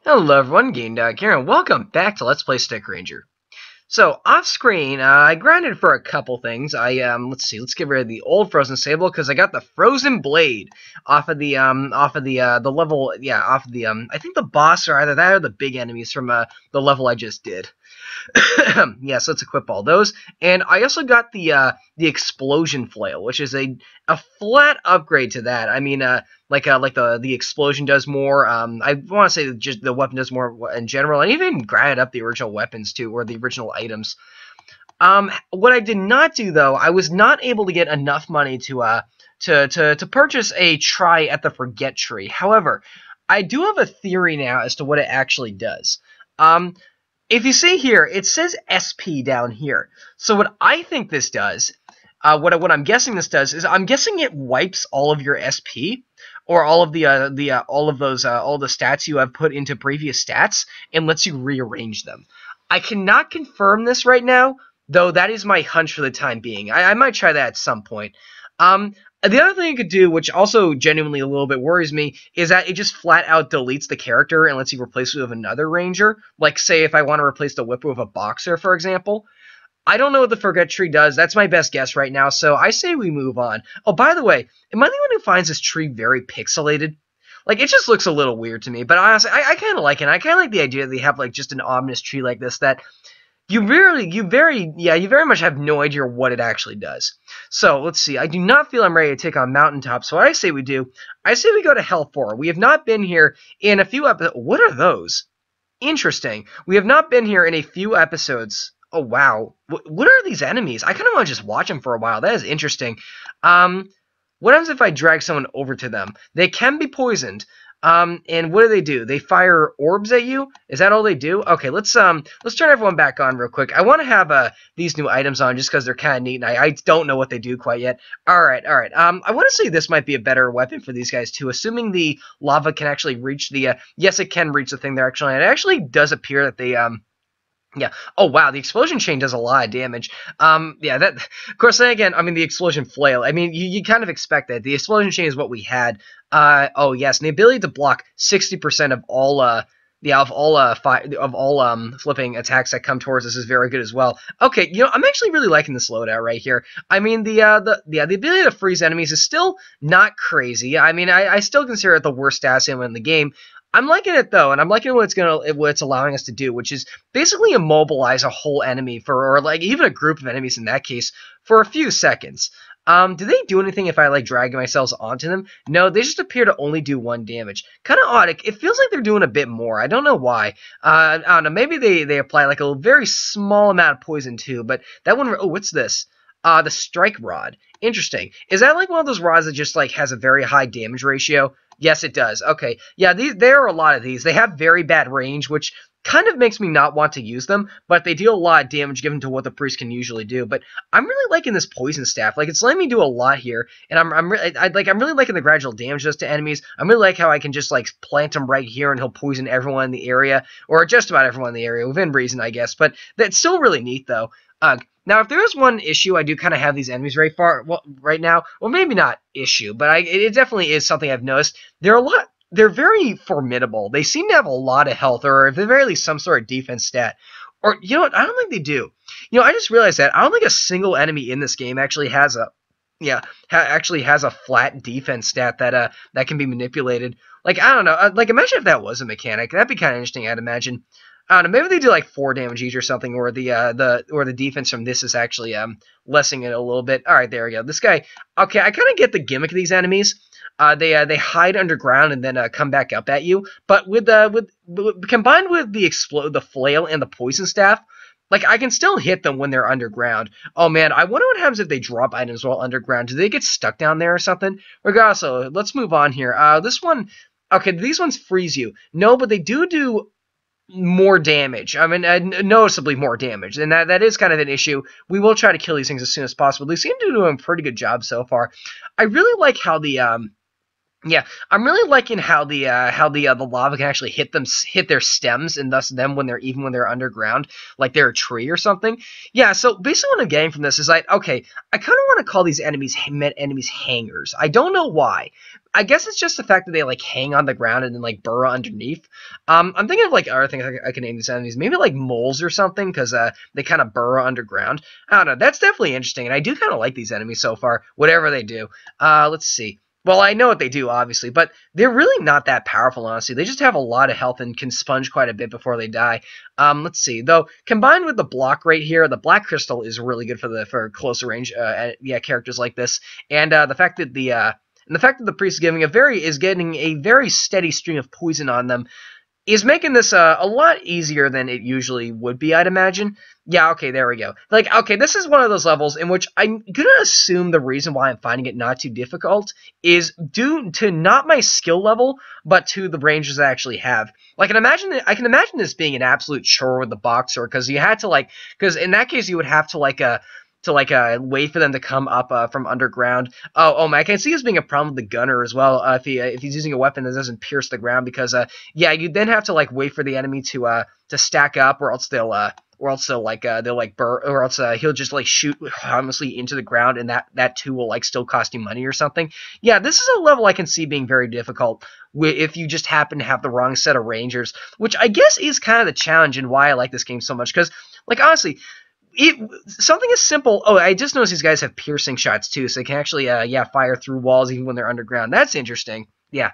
Hello everyone, GameDog here, and welcome back to Let's Play Stick Ranger. So, off screen, I grinded for a couple things. Let's get rid of the old Frozen Sable, because I got the Frozen Blade off of the level, I think the boss, or either that or the big enemies from, the level I just did. Yeah, so let's equip all those. And I also got the explosion flail, which is a flat upgrade to that. I mean, like the explosion does more. I want to say just the weapon does more in general, and even grinded up the original weapons too, or the original items. What I did not do though, I was not able to get enough money to purchase a try at the Forget Tree. However, I do have a theory now as to what it actually does. Um, if you see here, it says SP down here. So what I think this does, what I'm guessing this does, is I'm guessing it wipes all of your SP, or all of all of those all the stats you have put into previous stats, and lets you rearrange them. I cannot confirm this right now, though that is my hunch for the time being. I might try that at some point. The other thing you could do, which also genuinely a little bit worries me, is that it just flat out deletes the character and lets you replace it with another ranger. Like, say, if I want to replace the Whipper with a boxer, for example. I don't know what the Forget Tree does. That's my best guess right now, so I say we move on. Oh, by the way, am I the one who finds this tree very pixelated? Like, it just looks a little weird to me, but honestly, I kind of like it. I kind of like the idea that they have, like, just an ominous tree like this that you very much have no idea what it actually does. So, let's see. I do not feel I'm ready to take on Mountaintop, so what I say we do, I say we go to Hell 4. We have not been here in a few episodes. What are those? Interesting. We have not been here in a few episodes. Oh, wow. What are these enemies? I kind of want to just watch them for a while. That is interesting. What happens if I drag someone over to them? They can be poisoned. And what do? They fire orbs at you? Is that all they do? Okay, let's turn everyone back on real quick. I want to have these new items on just because they're kind of neat, and I don't know what they do quite yet. All right. I want to say this might be a better weapon for these guys too, assuming the lava can actually reach the. Yes, it can reach the thing they're actually. And it actually does appear that they Yeah. Oh wow, the explosion chain does a lot of damage. Yeah. That. Of course. Then again, I mean the explosion flail. I mean you kind of expect that. The explosion chain is what we had. Oh yes, and the ability to block 60% of all flipping attacks that come towards us is very good as well. Okay, I'm actually really liking this loadout right here. I mean the ability to freeze enemies is still not crazy. I mean I still consider it the worst stat in the game. I'm liking it though, and I'm liking what it's allowing us to do, which is basically immobilize a whole enemy or like even a group of enemies in that case for a few seconds. Do they do anything if I like drag myself onto them? No, they just appear to only do 1 damage. Kind of odd. It feels like they're doing a bit more. I don't know why. I don't know. Maybe they apply like a very small amount of poison too. But that one. Oh, what's this? The strike rod. Interesting. Is that like one of those rods that just like has a very high damage ratio? Yes, it does. Okay. Yeah, there are a lot of these. They have very bad range, which kind of makes me not want to use them, but they deal a lot of damage given to what the priest can usually do. But I'm really liking this poison staff. Like, it's letting me do a lot here, and I'm really liking the gradual damage it does to enemies. I'm really like how I can just like plant him right here and he'll poison everyone in the area, or just about everyone in the area within reason, I guess. But that's still really neat though. Now, if there is one issue, I do kind of have these enemies right now. Well, maybe not issue, but it definitely is something I've noticed. They're very formidable. They seem to have a lot of health, or at the very least, some sort of defense stat. Or, you know what? I don't think they do. I just realized that. I don't think a single enemy in this game actually has a flat defense stat that can be manipulated. Like, I don't know. Like, imagine if that was a mechanic. That'd be kind of interesting, I'd imagine. I don't know, maybe they do like 4 damage each or something, or the defense from this is actually lessening it a little bit. All right, there we go. This guy. Okay, I kind of get the gimmick of these enemies. They hide underground and then come back up at you. But combined with the flail and the poison staff, like I can still hit them when they're underground. Oh man, I wonder what happens if they drop items while underground. Do they get stuck down there or something? Regardless, so let's move on here. This one. Okay, these ones freeze you. No, but they do more damage. I mean, noticeably more damage, and that is kind of an issue. We will try to kill these things as soon as possible. They seem to do a pretty good job so far. I really like how the Yeah, I'm really liking how the lava can actually hit their stems, and thus them when they're even when they're underground, like they're a tree or something. Yeah, so basically what I'm getting from this is like, okay, I kind of want to call these enemies hangers. I don't know why. I guess it's just the fact that they like hang on the ground and then like burrow underneath. I'm thinking of like other things I can name these enemies, maybe like moles or something, because they kind of burrow underground. I don't know. That's definitely interesting, and I do kind of like these enemies so far, whatever they do. Let's see. Well, I know what they do, obviously, but they're really not that powerful, honestly. They just have a lot of health and can sponge quite a bit before they die. Let's see. Though, combined with the block right here, the Black Crystal is really good for closer range yeah, characters like this. And the fact that the priest is getting a very steady stream of poison on them is making this a lot easier than it usually would be, I'd imagine. Yeah, okay, there we go. Like, okay, this is one of those levels in which I'm gonna assume the reason why I'm finding it not too difficult is due to not my skill level, but to the ranges I actually have. Like, I can imagine this being an absolute chore with the boxer, because you had to, like, because in that case you would have to, wait for them to come up from underground. Oh man, I can see this being a problem with the gunner as well. If he's using a weapon that doesn't pierce the ground, because yeah, you then have to like wait for the enemy to stack up, or else he'll just like shoot harmlessly into the ground, and that too will like still cost you money or something. Yeah, this is a level I can see being very difficult if you just happen to have the wrong set of rangers, which I guess is kind of the challenge and why I like this game so much. Because like honestly, something as simple. Oh, I just noticed these guys have piercing shots too, so they can actually, yeah, fire through walls even when they're underground. That's interesting. Yeah.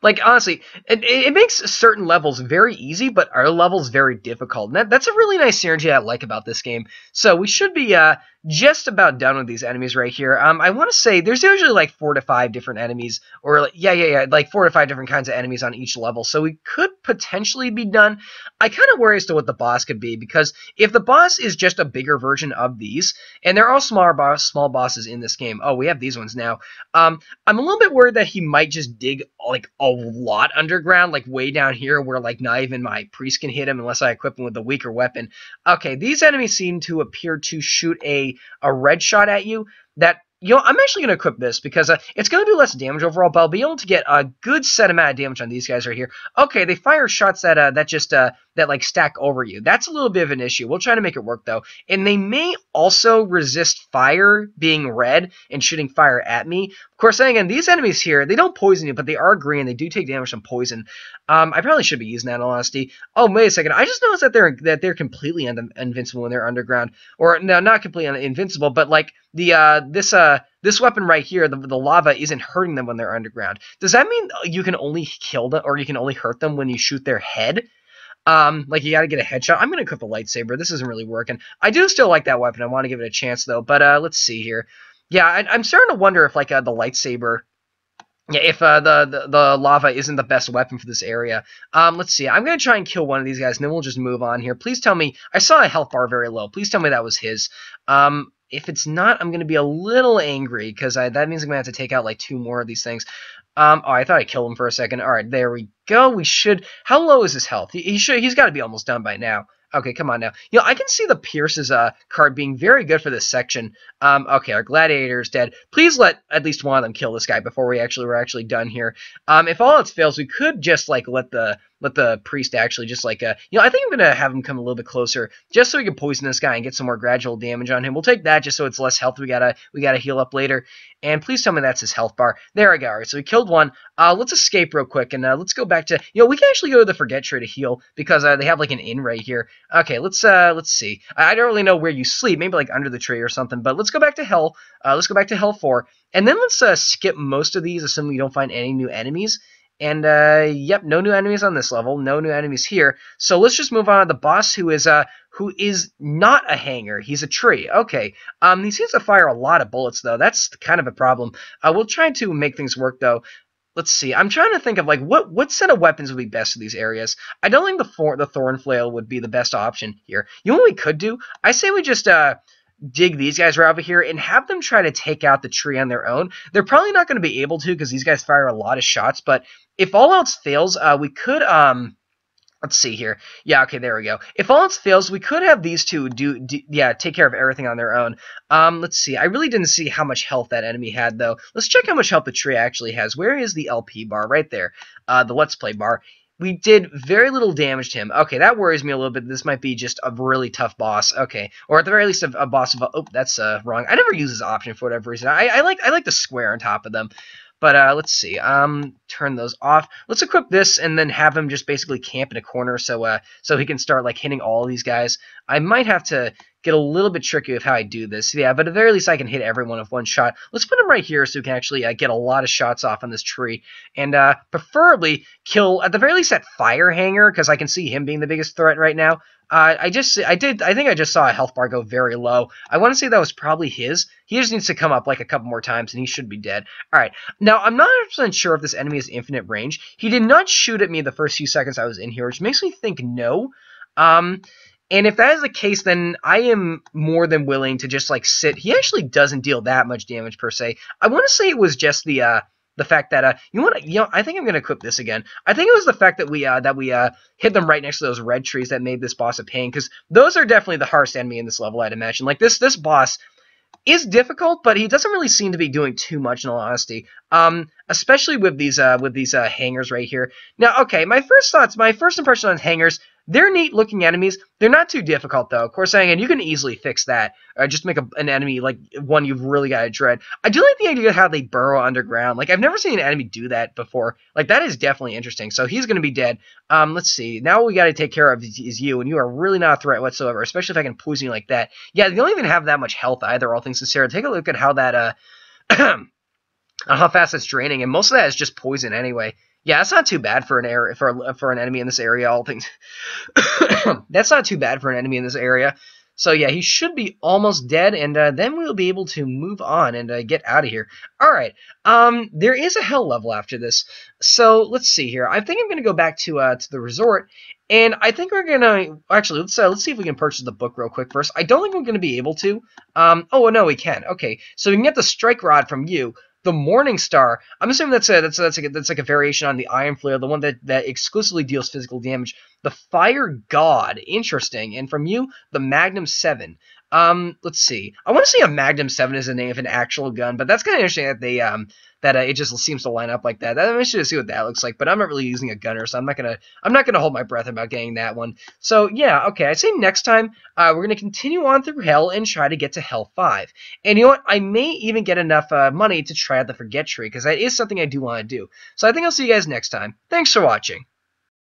Like, honestly, it makes certain levels very easy, but other levels very difficult. And that's a really nice synergy I like about this game. So we should be just about done with these enemies right here. I want to say there's usually like 4 to 5 different enemies, or like, yeah, like 4 to 5 different kinds of enemies on each level. So we could potentially be done. I kind of worry as to what the boss could be, because if the boss is just a bigger version of these, and there are small bosses in this game. Oh, we have these ones now. I'm a little bit worried that he might just dig like a lot underground, like way down here, where like not even my priest can hit him unless I equip him with a weaker weapon. Okay, these enemies seem to appear to shoot a red shot at you that, you know, I'm actually going to equip this, because it's going to do less damage overall, but I'll be able to get a good set amount of damage on these guys right here. Okay, they fire shots that like stack over you. That's a little bit of an issue. We'll try to make it work though. And they may also resist fire being red and shooting fire at me. Of course, then again, these enemies here, they don't poison you, but they are green. They do take damage from poison. I probably should be using that in all honesty. Oh, wait a second. I just noticed that they're completely invincible when they're underground. Or no, not completely invincible, but like this weapon right here, the lava isn't hurting them when they're underground. Does that mean you can only kill them, or you can only hurt them when you shoot their head? Like you gotta get a headshot. I'm gonna equip a lightsaber. This isn't really working. I do still like that weapon. I want to give it a chance though. But let's see here. Yeah, I'm starting to wonder if like the lightsaber. Yeah, if the lava isn't the best weapon for this area. Let's see. I'm gonna try and kill one of these guys, and then we'll just move on here. Please tell me. I saw a health bar very low. Please tell me that was his. If it's not, I'm gonna be a little angry, because that means I'm gonna have to take out like 2 more of these things. Oh, I thought I killed him for a second. All right, there we go. We should. How low is his health? He's got to be almost done by now. Okay, come on now. You know, I can see the Pierce's card being very good for this section. Okay, our gladiator is dead. Please let at least one of them kill this guy before we're actually done here. If all else fails, we could just like let the priest actually just like you know, I think I'm gonna have him come a little bit closer just so we can poison this guy and get some more gradual damage on him. We'll take that just so it's less health. We gotta heal up later. And please tell me that's his health bar. There we go. All right, so we killed one. Let's escape real quick, and let's go back to, you know, we can actually go to the Forget Tree to heal, because they have like an inn right here. Okay, let's see. I don't really know where you sleep, maybe like under the tree or something, but let's go back to Hell. Let's go back to Hell 4, and then let's skip most of these, assuming we don't find any new enemies. And yep, no new enemies on this level, no new enemies here. So let's just move on to the boss, who is not a hanger. He's a tree. Okay. He seems to fire a lot of bullets though. That's kind of a problem. We'll try to make things work though. Let's see. I'm trying to think of like what set of weapons would be best in these areas. I don't think the thorn flail would be the best option here. You know what we could do? I say we just dig these guys right over here and have them try to take out the tree on their own. They're probably not going to be able to, because these guys fire a lot of shots, but if all else fails, we could Let's see here. Yeah, okay, there we go. If all else fails, we could have these two take care of everything on their own. Let's see. I really didn't see how much health that enemy had, though. Let's check how much health the tree actually has. Where is the LP bar? Right there. The Let's Play bar. We did very little damage to him. Okay, that worries me a little bit. This might be just a really tough boss. Okay, or at the very least, a boss of. Oh, that's wrong. I never use this option for whatever reason. I like the square on top of them. But let's see. Turn those off. Let's equip this and then have him just basically camp in a corner so he can start like hitting all these guys. I might have to get a little bit tricky with how I do this. Yeah, but at the very least I can hit everyone with one shot. Let's put him right here so we can actually get a lot of shots off on this tree. And preferably kill, at the very least, that fire hanger, because I can see him being the biggest threat right now. I think I just saw a health bar go very low. I want to say that was probably his. He just needs to come up like a couple more times and he should be dead. Alright, now I'm not 100% sure if this enemy has infinite range. He did not shoot at me the first few seconds I was in here, which makes me think no. And if that is the case, then I am more than willing to just like sit. He actually doesn't deal that much damage per se. I want to say it was just the fact that I think I'm gonna equip this again. I think it was the fact that we hit them right next to those red trees that made this boss a pain, because those are definitely the hardest enemy in this level, I'd imagine. Like this boss is difficult, but he doesn't really seem to be doing too much, in all honesty. Especially with these hangers right here. Now, okay, my first impression on hangers. They're neat-looking enemies. They're not too difficult, though. Of course, and you can easily fix that. Just make an enemy, like, one you've really got to dread. I do like the idea of how they burrow underground. Like, I've never seen an enemy do that before. Like, that is definitely interesting. So, he's going to be dead. Let's see. Now what we got to take care of is you, and you are really not a threat whatsoever, especially if I can poison you like that. Yeah, you don't even have that much health either, all things considered. Take a look at how that, how fast it's draining, and most of that is just poison anyway. Yeah, that's not too bad for an enemy in this area. All things, that's not too bad for an enemy in this area. So yeah, he should be almost dead, and then we'll be able to move on and get out of here. All right. There is a hell level after this, so let's see here. I think I'm gonna go back to the resort, and I think we're gonna actually let's see if we can purchase the book real quick first. I don't think we're gonna be able to. Oh no, we can. Okay, so we can get the strike rod from you. The Morning Star, I'm assuming that's like a variation on the Iron Flare, the one that exclusively deals physical damage. The Fire God, interesting. And from you, the Magnum 7. Let's see. I want to say a Magnum 7 is the name of an actual gun, but that's kind of interesting that they it just seems to line up like that. I'm interested to see what that looks like, but I'm not really using a gunner, so I'm not gonna hold my breath about getting that one. So yeah, okay. I'd say next time we're gonna continue on through Hell and try to get to Hell 5. And you know what? I may even get enough money to try out the Forget Tree, because that is something I do want to do. So I think I'll see you guys next time. Thanks for watching.